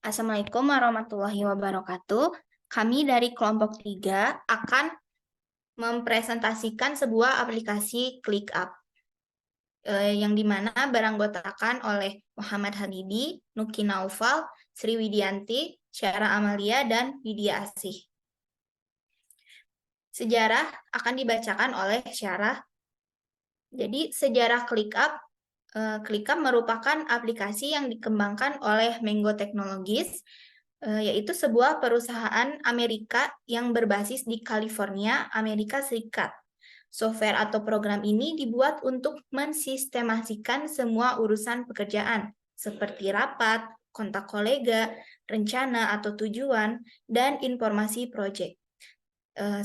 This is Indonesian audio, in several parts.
Assalamualaikum warahmatullahi wabarakatuh. Kami dari kelompok 3 akan mempresentasikan sebuah aplikasi ClickUp yang dimana beranggotakan oleh Muhammad Habibi, Nuki Naufal, Sri Widianti, Syara Amalia, dan Widya Asih. Sejarah akan dibacakan oleh Syara. Jadi sejarah ClickUp merupakan aplikasi yang dikembangkan oleh Mango Technologies, yaitu sebuah perusahaan Amerika yang berbasis di California, Amerika Serikat. Software atau program ini dibuat untuk mensistemasikan semua urusan pekerjaan, seperti rapat, kontak kolega, rencana atau tujuan, dan informasi proyek.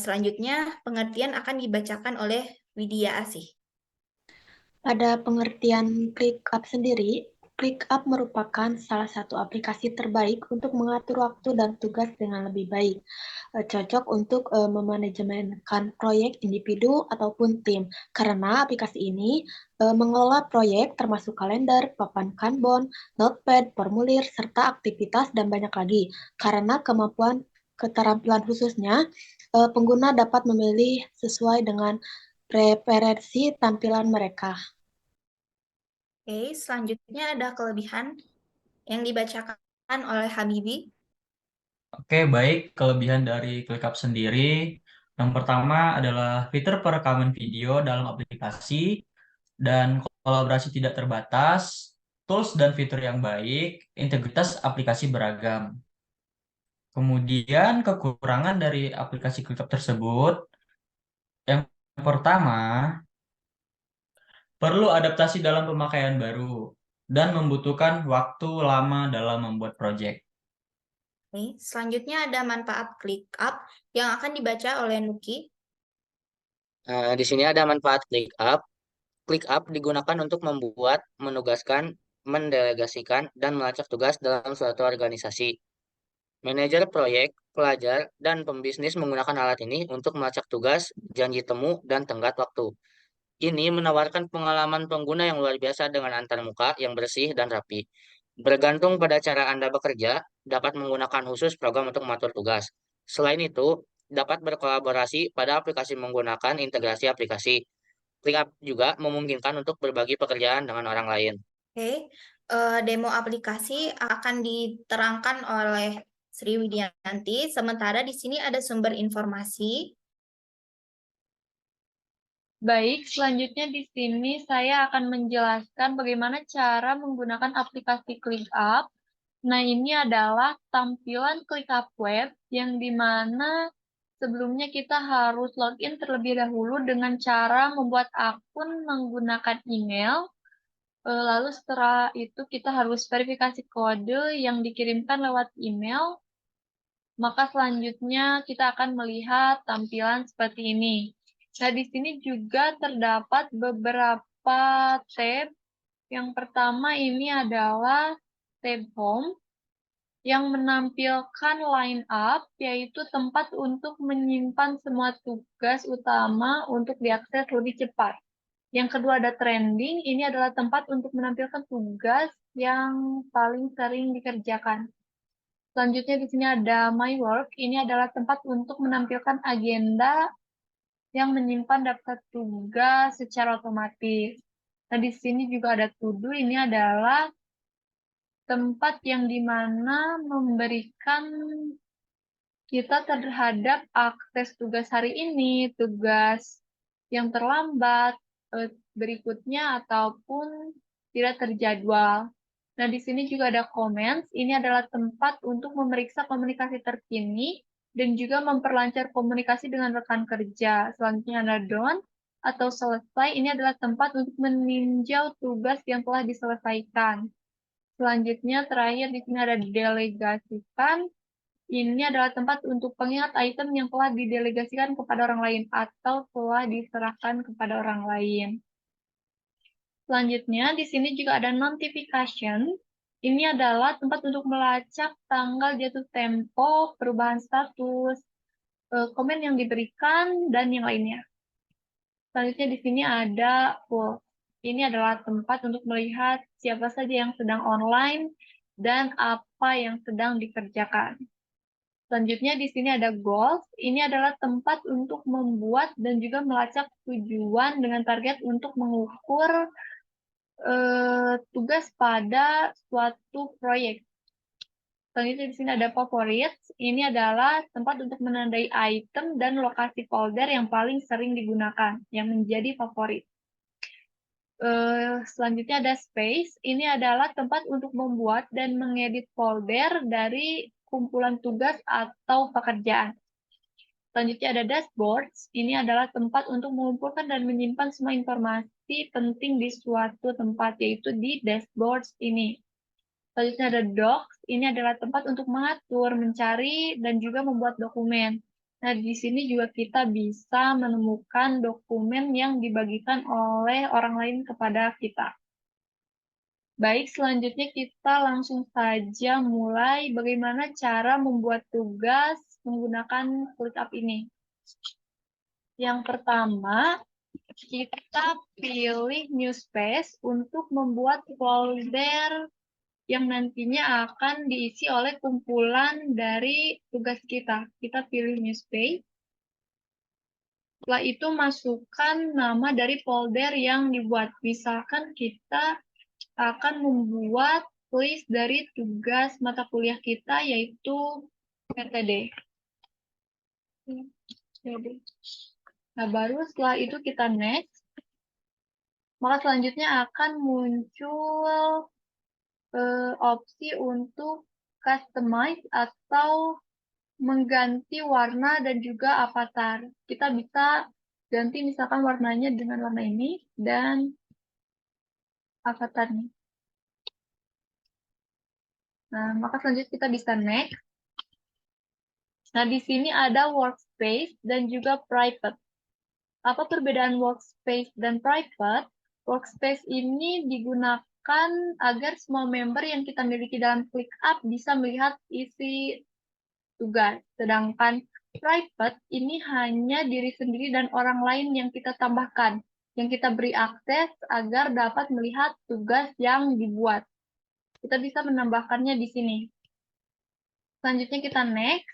Selanjutnya, pengertian akan dibacakan oleh Widya Asih. Pada pengertian ClickUp sendiri, ClickUp merupakan salah satu aplikasi terbaik untuk mengatur waktu dan tugas dengan lebih baik. Cocok untuk memanajemenkan proyek individu ataupun tim, karena aplikasi ini mengelola proyek termasuk kalender, papan Kanban, notepad, formulir, serta aktivitas dan banyak lagi. Karena keterampilan khususnya, pengguna dapat memilih sesuai dengan preferensi tampilan mereka. Oke, selanjutnya ada kelebihan yang dibacakan oleh Habibi. Oke, baik. Kelebihan dari ClickUp sendiri, yang pertama adalah fitur perekaman video dalam aplikasi dan kolaborasi tidak terbatas, tools dan fitur yang baik, integritas aplikasi beragam. Kemudian kekurangan dari aplikasi ClickUp tersebut, yang pertama, perlu adaptasi dalam pemakaian baru dan membutuhkan waktu lama dalam membuat proyek. Oke, selanjutnya ada manfaat ClickUp yang akan dibaca oleh Nuki. Di sini ada manfaat ClickUp. ClickUp digunakan untuk membuat, menugaskan, mendelegasikan, dan melacak tugas dalam suatu organisasi. Manajer proyek, pelajar, dan pembisnis menggunakan alat ini untuk melacak tugas, janji temu, dan tenggat waktu. Ini menawarkan pengalaman pengguna yang luar biasa dengan antarmuka yang bersih dan rapi. Bergantung pada cara Anda bekerja, dapat menggunakan khusus program untuk mengatur tugas. Selain itu, dapat berkolaborasi pada aplikasi menggunakan integrasi aplikasi. ClickUp juga memungkinkan untuk berbagi pekerjaan dengan orang lain. Oke, demo aplikasi akan diterangkan oleh Sri Widianti. Sementara di sini ada sumber informasi. Baik, selanjutnya di sini saya akan menjelaskan bagaimana cara menggunakan aplikasi ClickUp. Nah, ini adalah tampilan ClickUp web yang dimana sebelumnya kita harus login terlebih dahulu dengan cara membuat akun menggunakan email. Lalu setelah itu kita harus verifikasi kode yang dikirimkan lewat email. Maka selanjutnya kita akan melihat tampilan seperti ini. Nah, di sini juga terdapat beberapa tab. Yang pertama ini adalah tab Home yang menampilkan line up, yaitu tempat untuk menyimpan semua tugas utama untuk diakses lebih cepat. Yang kedua ada trending, ini adalah tempat untuk menampilkan tugas yang paling sering dikerjakan. Selanjutnya di sini ada My Work. Ini adalah tempat untuk menampilkan agenda yang menyimpan daftar tugas secara otomatis. Nah, di sini juga ada To Do. Ini adalah tempat yang dimana memberikan kita terhadap akses tugas hari ini, tugas yang terlambat, berikutnya, ataupun tidak terjadwal. Nah, di sini juga ada comments. Ini adalah tempat untuk memeriksa komunikasi terkini dan juga memperlancar komunikasi dengan rekan kerja. Selanjutnya ada done atau selesai. Ini adalah tempat untuk meninjau tugas yang telah diselesaikan. Selanjutnya terakhir di sini ada delegasikan. Ini adalah tempat untuk pengingat item yang telah didelegasikan kepada orang lain atau telah diserahkan kepada orang lain. Selanjutnya, di sini juga ada notification. Ini adalah tempat untuk melacak tanggal jatuh tempo, perubahan status, komen yang diberikan, dan yang lainnya. Selanjutnya di sini ada Pulse. Ini adalah tempat untuk melihat siapa saja yang sedang online dan apa yang sedang dikerjakan. Selanjutnya di sini ada goals. Ini adalah tempat untuk membuat dan juga melacak tujuan dengan target untuk mengukur tugas pada suatu proyek. Selanjutnya di sini ada favorites. Ini adalah tempat untuk menandai item dan lokasi folder yang paling sering digunakan, yang menjadi favorit. Selanjutnya ada space. Ini adalah tempat untuk membuat dan mengedit folder dari kumpulan tugas atau pekerjaan. Selanjutnya ada dashboards. Ini adalah tempat untuk mengumpulkan dan menyimpan semua informasi penting di suatu tempat, yaitu di dashboards ini. Selanjutnya ada docs. Ini adalah tempat untuk mengatur, mencari, dan juga membuat dokumen. Nah, di sini juga kita bisa menemukan dokumen yang dibagikan oleh orang lain kepada kita. Baik, selanjutnya kita langsung saja mulai bagaimana cara membuat tugas menggunakan ClickUp ini. Yang pertama, kita pilih new space untuk membuat folder yang nantinya akan diisi oleh kumpulan dari tugas kita. Kita pilih new space. Setelah itu masukkan nama dari folder yang dibuat. Misalkan kita akan membuat list dari tugas mata kuliah kita, yaitu PTD. Nah, baru setelah itu kita next. Maka selanjutnya akan muncul opsi untuk customize atau mengganti warna dan juga avatar. Kita bisa ganti misalkan warnanya dengan warna ini dan avatarnya. Nah, maka selanjutnya kita bisa next. Nah, di sini ada workspace dan juga private. Apa perbedaan workspace dan private? Workspace ini digunakan agar semua member yang kita miliki dalam ClickUp bisa melihat isi tugas. Sedangkan private ini hanya diri sendiri dan orang lain yang kita tambahkan, yang kita beri akses agar dapat melihat tugas yang dibuat. Kita bisa menambahkannya di sini. Selanjutnya kita next.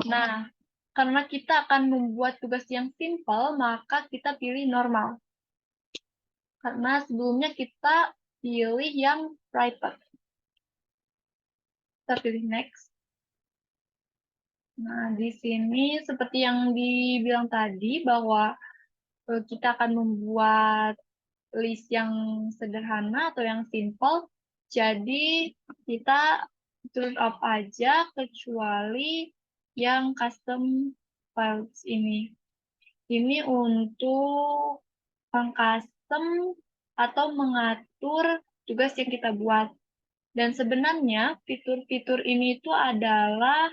Nah, karena kita akan membuat tugas yang simple, maka kita pilih normal. Karena sebelumnya kita pilih yang private. Kita pilih next. Nah, di sini seperti yang dibilang tadi bahwa kita akan membuat list yang sederhana atau yang simple. Jadi kita turn off aja kecuali yang custom files ini. Ini untuk mengcustom atau mengatur tugas yang kita buat. Dan sebenarnya fitur-fitur ini itu adalah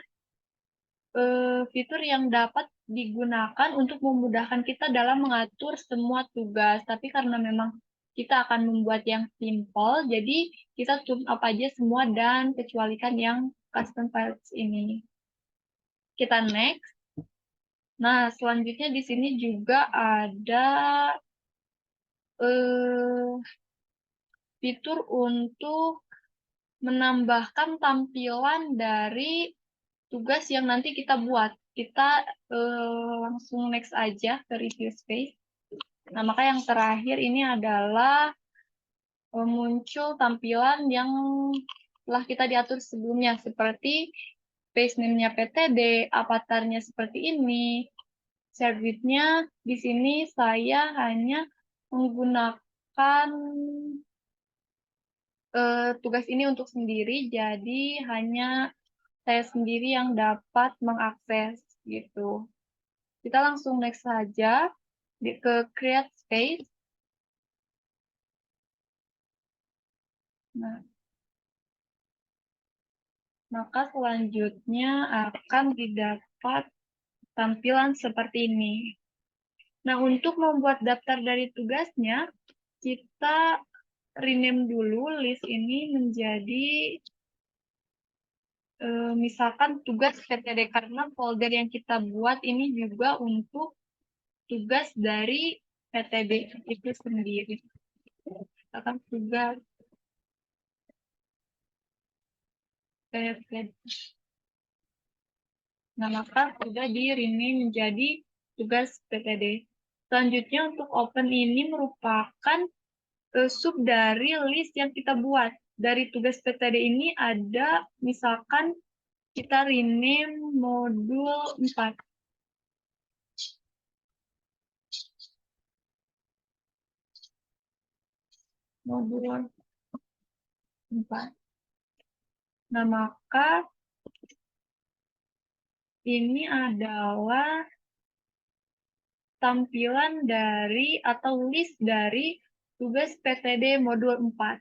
fitur yang dapat digunakan untuk memudahkan kita dalam mengatur semua tugas. Tapi karena memang kita akan membuat yang simple, jadi kita turn off aja semua dan kecualikan yang custom files ini. Kita next. Nah, selanjutnya di sini juga ada fitur untuk menambahkan tampilan dari tugas yang nanti kita buat. Kita langsung next aja ke review space. Nah, maka yang terakhir ini adalah muncul tampilan yang telah kita diatur sebelumnya, seperti space name-nya PTD, avatarnya seperti ini, service-nya di sini saya hanya menggunakan tugas ini untuk sendiri, jadi hanya saya sendiri yang dapat mengakses gitu. Kita langsung next saja ke create space. Nah, maka selanjutnya akan didapat tampilan seperti ini. Nah, untuk membuat daftar dari tugasnya, kita rename dulu list ini menjadi misalkan tugas PTD, karena folder yang kita buat ini juga untuk tugas dari PTD itu sendiri. Misalkan tugas PPD. Nah, maka sudah di-rename menjadi tugas PTD. Selanjutnya untuk open ini merupakan sub dari list yang kita buat. Dari tugas PTD ini ada misalkan kita rename modul 4. Modul 4. Nah, maka ini adalah tampilan dari atau list dari tugas PTD modul 4.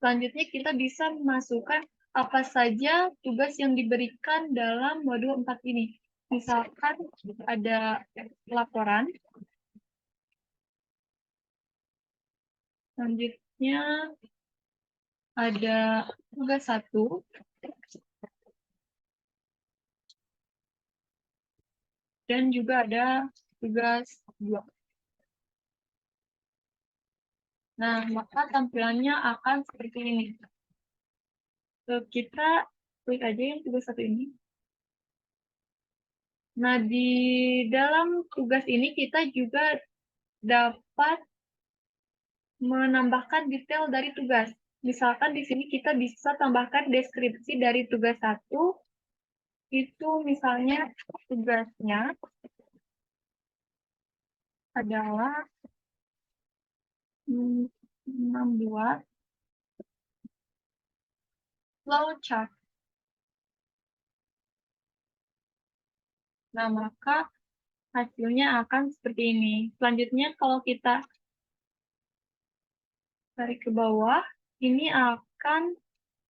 Selanjutnya kita bisa memasukkan apa saja tugas yang diberikan dalam modul 4 ini. Misalkan ada laporan. Selanjutnya ada tugas 1. Dan juga ada tugas 2. Nah, maka tampilannya akan seperti ini. Kita klik aja yang tugas 1 ini. Nah, di dalam tugas ini kita juga dapat menambahkan detail dari tugas. Misalkan di sini kita bisa tambahkan deskripsi dari tugas 1. Itu misalnya tugasnya adalah membuat flowchart. Nah, maka hasilnya akan seperti ini. Selanjutnya, kalau kita tarik ke bawah, ini akan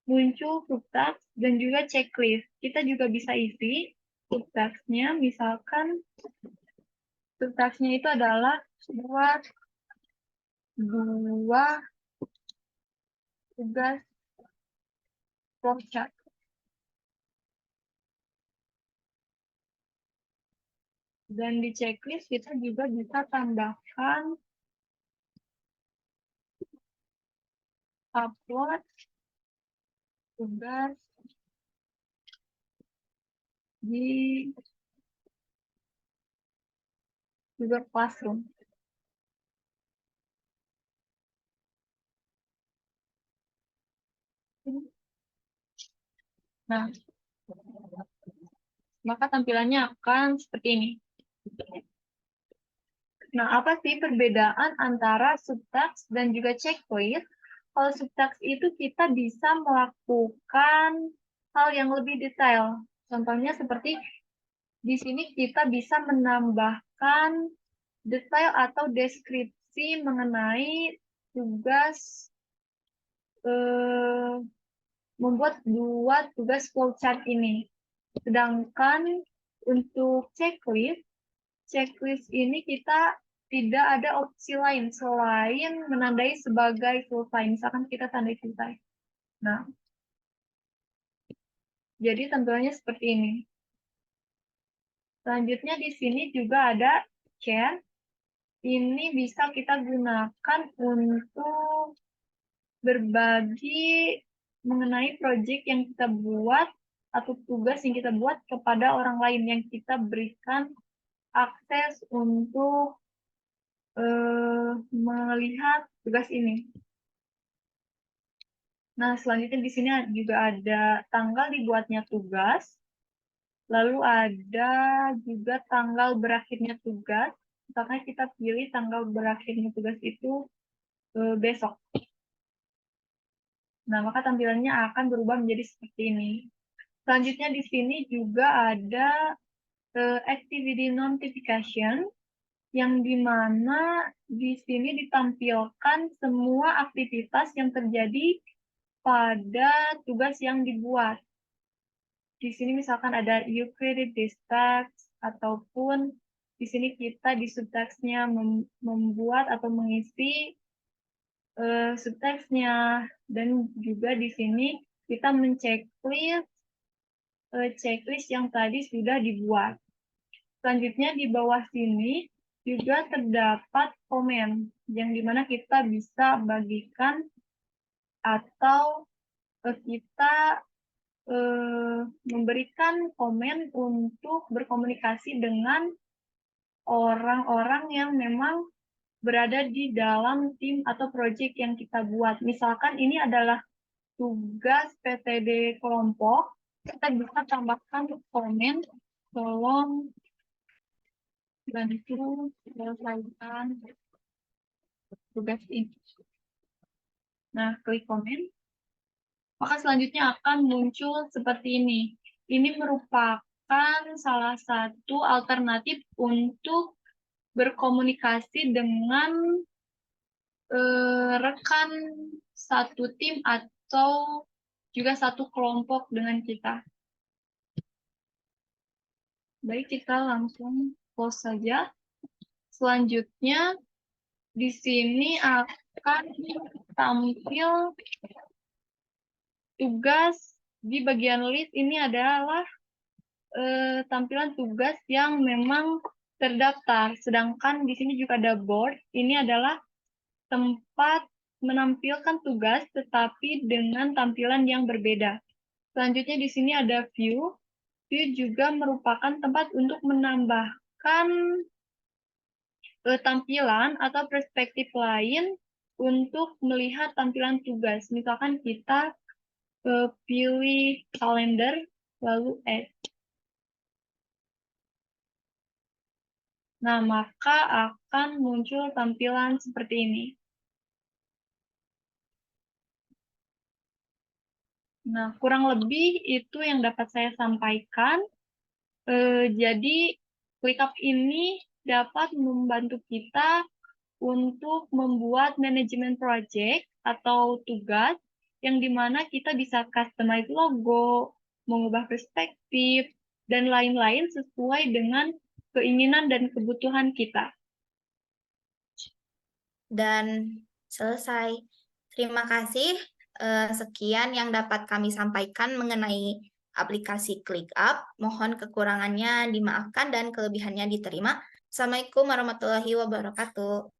muncul subtask dan juga checklist. Kita juga bisa isi subtasknya, misalkan subtasknya itu adalah buat 2 tugas flowchart. Dan di checklist kita juga bisa tambahkan upload tugas di Google Classroom. Nah, maka tampilannya akan seperti ini. Nah, apa sih perbedaan antara subtask dan juga checklist? Kalau subtask itu kita bisa melakukan hal yang lebih detail. Contohnya seperti di sini kita bisa menambahkan detail atau deskripsi mengenai tugas membuat 2 tugas flowchart ini. Sedangkan untuk checklist ini kita tidak ada opsi lain selain menandai sebagai selesai. Misalkan kita tandai selesai. Nah, jadi tampilannya seperti ini. Selanjutnya di sini juga ada share. Ini bisa kita gunakan untuk berbagi mengenai project yang kita buat atau tugas yang kita buat kepada orang lain yang kita berikan akses untuk melihat tugas ini. Nah, selanjutnya di sini juga ada tanggal dibuatnya tugas, lalu ada juga tanggal berakhirnya tugas. Misalkan kita pilih tanggal berakhirnya tugas itu besok. Nah, maka tampilannya akan berubah menjadi seperti ini. Selanjutnya di sini juga ada activity notification, yang dimana di sini ditampilkan semua aktivitas yang terjadi pada tugas yang dibuat. Di sini misalkan ada you created this task, ataupun di sini kita di subtasknya membuat atau mengisi subteksnya, dan juga di sini kita menceklis checklist yang tadi sudah dibuat. Selanjutnya di bawah sini juga terdapat komen yang dimana kita bisa bagikan atau kita memberikan komen untuk berkomunikasi dengan orang-orang yang memang berada di dalam tim atau proyek yang kita buat. Misalkan ini adalah tugas PTD kelompok, kita bisa tambahkan komen, tolong bantu selesaikan tugas ini. Nah, klik komen. Maka selanjutnya akan muncul seperti ini. Ini merupakan salah satu alternatif untuk berkomunikasi dengan rekan satu tim atau juga satu kelompok dengan kita. Baik, kita langsung close saja. Selanjutnya, di sini akan tampil tugas di bagian list. Ini adalah tampilan tugas yang memang terdaftar. Sedangkan di sini juga ada board. Ini adalah tempat menampilkan tugas tetapi dengan tampilan yang berbeda. Selanjutnya di sini ada view. View juga merupakan tempat untuk menambahkan tampilan atau perspektif lain untuk melihat tampilan tugas. Misalkan kita pilih kalender lalu add. Nah, maka akan muncul tampilan seperti ini. Nah, kurang lebih itu yang dapat saya sampaikan. Jadi, ClickUp ini dapat membantu kita untuk membuat manajemen project atau tugas yang dimana kita bisa customize logo, mengubah perspektif, dan lain-lain sesuai dengan keinginan dan kebutuhan kita. Dan selesai. Terima kasih. Sekian yang dapat kami sampaikan mengenai aplikasi ClickUp. Mohon kekurangannya dimaafkan dan kelebihannya diterima. Assalamualaikum warahmatullahi wabarakatuh.